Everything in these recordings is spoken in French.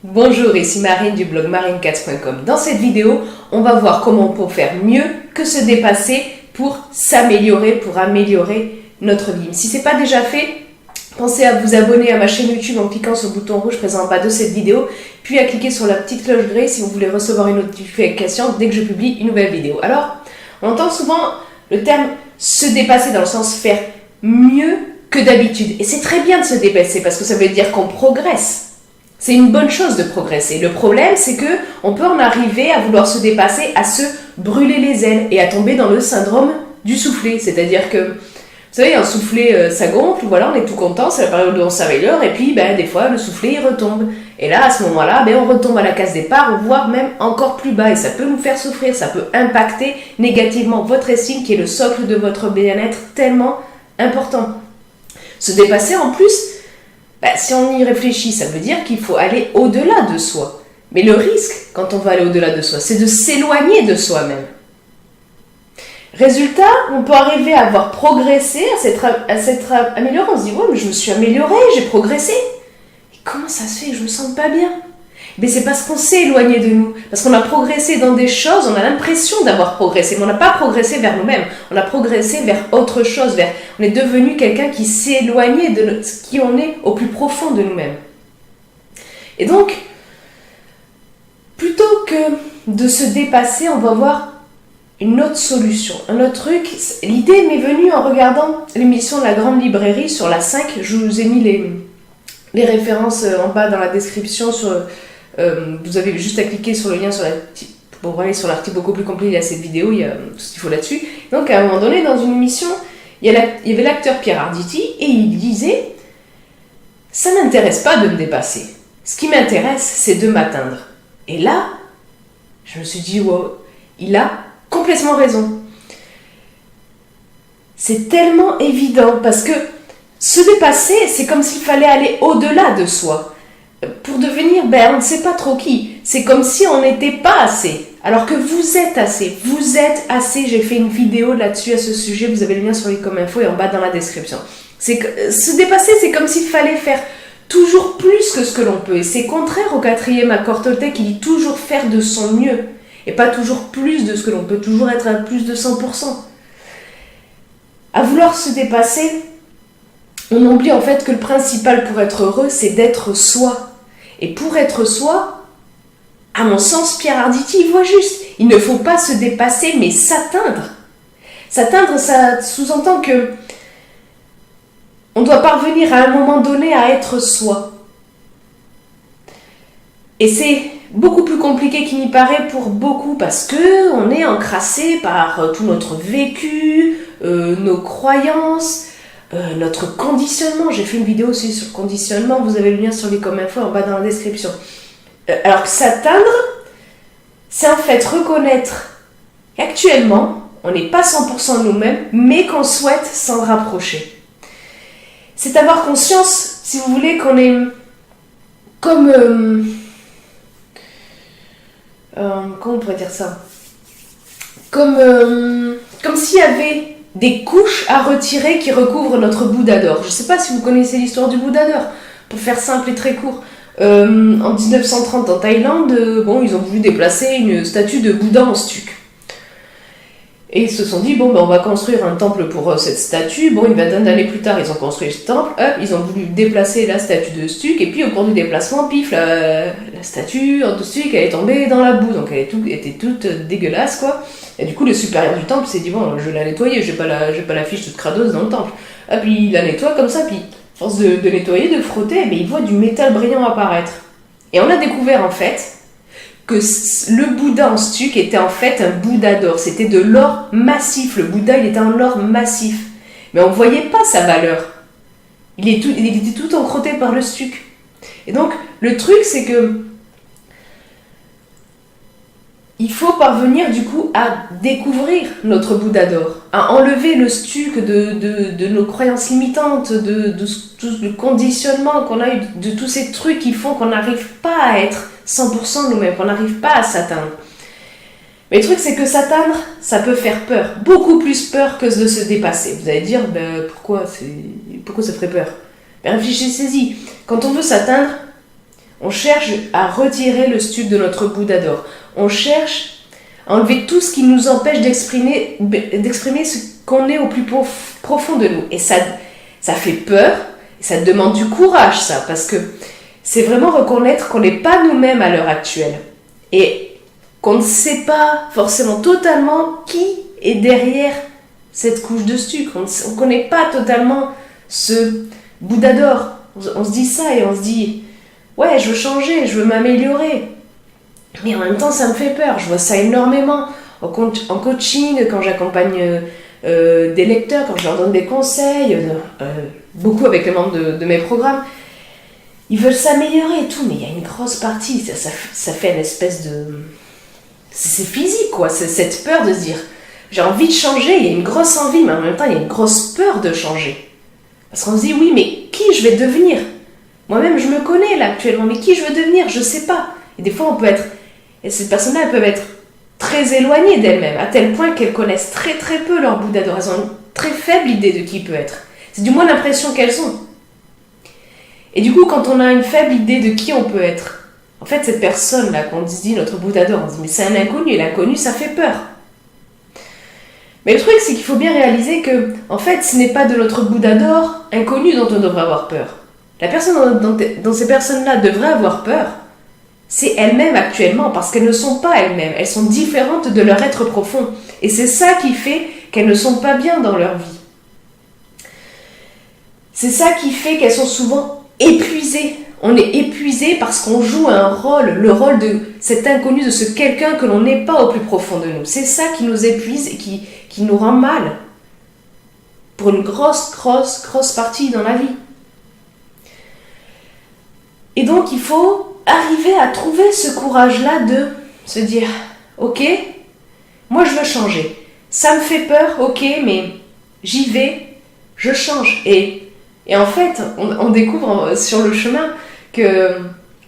Bonjour, ici Marine du blog marinecats.com. Dans cette vidéo, on va voir comment on peut faire mieux que se dépasser pour s'améliorer, pour améliorer notre vie. Si ce n'est pas déjà fait, pensez à vous abonner à ma chaîne YouTube en cliquant sur le bouton rouge présent en bas de cette vidéo, puis à cliquer sur la petite cloche grise si vous voulez recevoir une notification dès que je publie une nouvelle vidéo. Alors, on entend souvent le terme se dépasser dans le sens faire mieux que d'habitude. Et c'est très bien de se dépasser parce que ça veut dire qu'on progresse. C'est une bonne chose de progresser. Le problème, c'est que on peut en arriver à vouloir se dépasser, à se brûler les ailes et à tomber dans le syndrome du soufflé. C'est-à-dire que, vous savez, un soufflé, ça gonfle, voilà, on est tout content, c'est la période où on s'améliore, et puis, des fois, le soufflé, il retombe. Et là, à ce moment-là, on retombe à la case départ, voire même encore plus bas, et ça peut nous faire souffrir, ça peut impacter négativement votre estime, qui est le socle de votre bien-être tellement important. Se dépasser, en plus, si on y réfléchit, ça veut dire qu'il faut aller au-delà de soi. Mais le risque, quand on va aller au-delà de soi, c'est de s'éloigner de soi-même. Résultat, on peut arriver à avoir progressé, à s'être amélioré. On se dit, ouais, mais je me suis amélioré, j'ai progressé. Et comment ça se fait que je me sente pas bien ? Mais c'est parce qu'on s'est éloigné de nous. Parce qu'on a progressé dans des choses, on a l'impression d'avoir progressé, mais on n'a pas progressé vers nous-mêmes. On a progressé vers autre chose, on est devenu quelqu'un qui s'est éloigné de ce qui on est au plus profond de nous-mêmes. Et donc, plutôt que de se dépasser, on va voir une autre solution, un autre truc. L'idée m'est venue en regardant l'émission de la Grande Librairie sur la 5. Je vous ai mis les références en bas dans la description sur... vous avez juste à cliquer sur le lien pour aller sur l'article beaucoup plus complet. Il y a cette vidéo, il y a tout ce qu'il faut là-dessus. Donc à un moment donné, dans une émission, il y avait l'acteur Pierre Arditi et il disait « Ça ne m'intéresse pas de me dépasser. Ce qui m'intéresse, c'est de m'atteindre. » Et là, je me suis dit « Wow, il a complètement raison. » C'est tellement évident parce que se dépasser, c'est comme s'il fallait aller au-delà de soi. Pour devenir, on ne sait pas trop qui. C'est comme si on n'était pas assez. Alors que vous êtes assez. Vous êtes assez. J'ai fait une vidéo là-dessus à ce sujet. Vous avez le lien sur les comme info et en bas dans la description. C'est que se dépasser, c'est comme s'il fallait faire toujours plus que ce que l'on peut. Et c'est contraire au 4e accord Toltec qui dit toujours faire de son mieux. Et pas toujours plus de ce que l'on peut. Toujours être à plus de 100%. À vouloir se dépasser, on oublie en fait que le principal pour être heureux, c'est d'être soi. Et pour être soi, à mon sens, Pierre Arditi, il voit juste. Il ne faut pas se dépasser, mais s'atteindre. S'atteindre, ça sous-entend que on doit parvenir à un moment donné à être soi. Et c'est beaucoup plus compliqué qu'il n'y paraît pour beaucoup, parce qu'on est encrassé par tout notre vécu, nos croyances, notre conditionnement. J'ai fait une vidéo aussi sur le conditionnement, vous avez le lien sur les comme info en bas dans la description. Alors que s'atteindre, c'est en fait reconnaître qu'actuellement, on n'est pas 100% de nous-mêmes, mais qu'on souhaite s'en rapprocher. C'est avoir conscience, si vous voulez, qu'on est comme... comment on pourrait dire ça ? Comme s'il y avait des couches à retirer qui recouvrent notre Bouddha d'or. Je ne sais pas si vous connaissez l'histoire du Bouddha d'or. Pour faire simple et très court, en 1930 en Thaïlande, ils ont voulu déplacer une statue de Bouddha en stuc. Et ils se sont dit, on va construire un temple pour cette statue. Une vingtaine d'années plus tard, ils ont construit ce temple. Ils ont voulu déplacer la statue de stuc. Et puis, au cours du déplacement, pif, la statue de stuc, elle est tombée dans la boue. Donc, elle était toute dégueulasse, quoi. Et du coup, le supérieur du temple s'est dit, je vais la nettoyer. J'ai pas la fiche toute cradeuse dans le temple. Puis, il la nettoie comme ça. Puis, à force de nettoyer, de frotter, il voit du métal brillant apparaître. Et on a découvert, en fait, que le Bouddha en stuc était en fait un Bouddha d'or. C'était de l'or massif. Le Bouddha, il était en or massif. Mais on ne voyait pas sa valeur. Il était tout encrotté par le stuc. Et donc, le truc, c'est que il faut parvenir du coup à découvrir notre Bouddha d'or, à enlever le stuc de nos croyances limitantes, de tout le conditionnement qu'on a eu, de tous ces trucs qui font qu'on n'arrive pas à être 100% nous-mêmes, qu'on n'arrive pas à s'atteindre. Mais le truc, c'est que s'atteindre, ça peut faire peur, beaucoup plus peur que de se dépasser. Vous allez dire, pourquoi ça ferait peur ? Réfléchissez-y. Quand on veut s'atteindre, On cherche à retirer le stup de notre Bouddha d'or. On cherche à enlever tout ce qui nous empêche d'exprimer ce qu'on est au plus profond de nous. Et ça fait peur, et ça demande du courage, ça, parce que c'est vraiment reconnaître qu'on n'est pas nous-mêmes à l'heure actuelle. Et qu'on ne sait pas forcément totalement qui est derrière cette couche de stuc. On ne connaît pas totalement ce Bouddha d'or. On se dit ça et on se dit « Ouais, je veux changer, je veux m'améliorer. » Mais en même temps, ça me fait peur. Je vois ça énormément en coaching, quand j'accompagne des lecteurs, quand je leur donne des conseils, beaucoup avec les membres de mes programmes. Ils veulent s'améliorer et tout, mais il y a une grosse partie, ça fait une espèce de... C'est physique, quoi, c'est cette peur de se dire j'ai envie de changer, il y a une grosse envie, mais en même temps, il y a une grosse peur de changer. Parce qu'on se dit, oui, mais qui je vais devenir? Moi-même, je me connais là actuellement, mais qui je veux devenir? Je sais pas. Et des fois, on peut être... Et ces personnes-là, elles peuvent être très éloignées d'elles-mêmes, à tel point qu'elles connaissent très très peu leur Bouddha d'or. Elles ont une très faible idée de qui il peut être. C'est du moins l'impression qu'elles ont. Et du coup, quand on a une faible idée de qui on peut être, en fait, cette personne-là, qu'on se dit notre Bouddha d'or, on se dit, mais c'est un inconnu, et l'inconnu, ça fait peur. Mais le truc, c'est qu'il faut bien réaliser que, en fait, ce n'est pas de notre Bouddha d'or inconnu dont on devrait avoir peur. La personne dont ces personnes-là devraient avoir peur, c'est elles-mêmes actuellement, parce qu'elles ne sont pas elles-mêmes. Elles sont différentes de leur être profond. Et c'est ça qui fait qu'elles ne sont pas bien dans leur vie. C'est ça qui fait qu'elles sont souvent épuisées. On est épuisé parce qu'on joue un rôle, le rôle de cet inconnu, de ce quelqu'un que l'on n'est pas au plus profond de nous. C'est ça qui nous épuise et qui nous rend mal. Pour une grosse partie dans la vie. Et donc, il faut arriver à trouver ce courage-là de se dire « Ok, moi je veux changer. Ça me fait peur, ok, mais j'y vais, je change. » Et en fait, on découvre sur le chemin que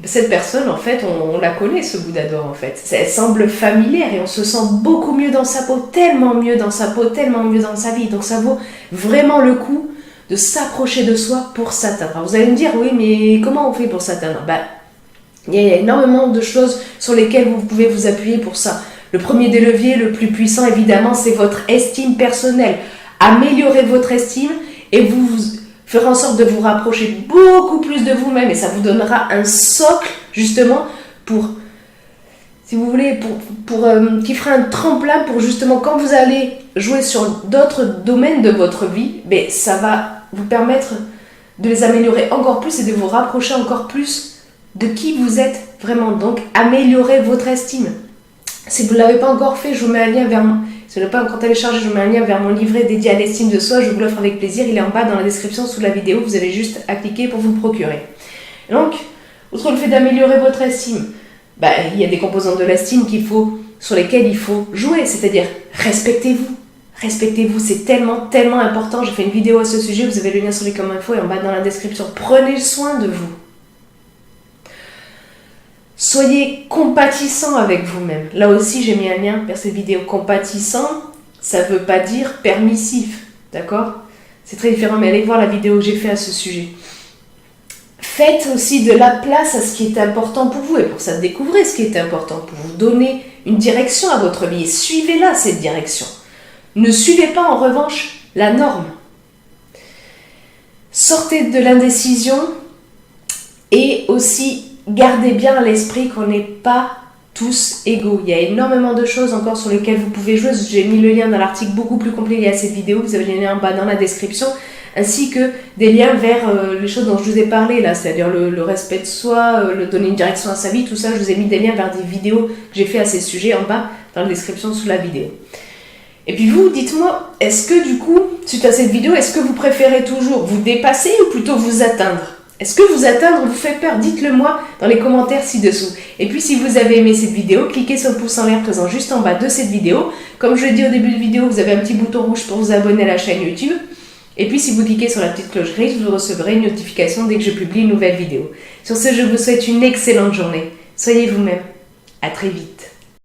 cette personne, en fait, on la connaît, ce Bouddha d'or, en fait. Elle semble familière et on se sent beaucoup mieux dans sa peau, tellement mieux dans sa peau, tellement mieux dans sa vie. Donc ça vaut vraiment le coup de s'approcher de soi pour s'atteindre. Alors vous allez me dire, oui, mais comment on fait pour s'atteindre? Il y a énormément de choses sur lesquelles vous pouvez vous appuyer pour ça. Le premier des leviers, le plus puissant, évidemment, c'est votre estime personnelle. Améliorez votre estime et vous ferez en sorte de vous rapprocher beaucoup plus de vous-même et ça vous donnera un socle, justement, pour, si vous voulez, qui fera un tremplin pour, justement, quand vous allez jouer sur d'autres domaines de votre vie, ça va vous permettre de les améliorer encore plus et de vous rapprocher encore plus de qui vous êtes vraiment. Donc, améliorez votre estime. Si vous ne l'avez pas encore fait, je vous mets un lien vers... Si vous n'avez pas encore téléchargé, je vous mets un lien vers mon livret dédié à l'estime de soi. Je vous l'offre avec plaisir. Il est en bas dans la description sous la vidéo. Vous avez juste à cliquer pour vous le procurer. Et donc, outre le fait d'améliorer votre estime, il y a des composantes de l'estime sur lesquelles il faut jouer. C'est-à-dire, respectez-vous. Respectez-vous, c'est tellement, tellement important. J'ai fait une vidéo à ce sujet. Vous avez le lien sur les commentaires info et en bas dans la description. Prenez soin de vous. Soyez compatissant avec vous-même. Là aussi, j'ai mis un lien vers cette vidéo. Compatissant, ça ne veut pas dire permissif, d'accord? C'est très différent, mais allez voir la vidéo que j'ai faite à ce sujet. Faites aussi de la place à ce qui est important pour vous, et pour ça, découvrez ce qui est important pour vous, donner une direction à votre vie, et suivez-la, cette direction. Ne suivez pas, en revanche, la norme. Sortez de l'indécision, et aussi gardez bien à l'esprit qu'on n'est pas tous égaux. Il y a énormément de choses encore sur lesquelles vous pouvez jouer. J'ai mis le lien dans l'article beaucoup plus complet lié à cette vidéo. Vous avez le lien en bas dans la description. Ainsi que des liens vers les choses dont je vous ai parlé là. C'est-à-dire le respect de soi, le donner une direction à sa vie. Tout ça, je vous ai mis des liens vers des vidéos que j'ai fait à ces sujets en bas dans la description sous la vidéo. Et puis vous, dites-moi, est-ce que du coup, suite à cette vidéo, est-ce que vous préférez toujours vous dépasser ou plutôt vous atteindre ? Est-ce que vous atteindre vous fait peur? Dites-le moi dans les commentaires ci-dessous. Et puis si vous avez aimé cette vidéo, cliquez sur le pouce en l'air présent juste en bas de cette vidéo. Comme je l'ai dit au début de vidéo, vous avez un petit bouton rouge pour vous abonner à la chaîne YouTube. Et puis si vous cliquez sur la petite cloche grise, vous recevrez une notification dès que je publie une nouvelle vidéo. Sur ce, je vous souhaite une excellente journée. Soyez vous-même. À très vite.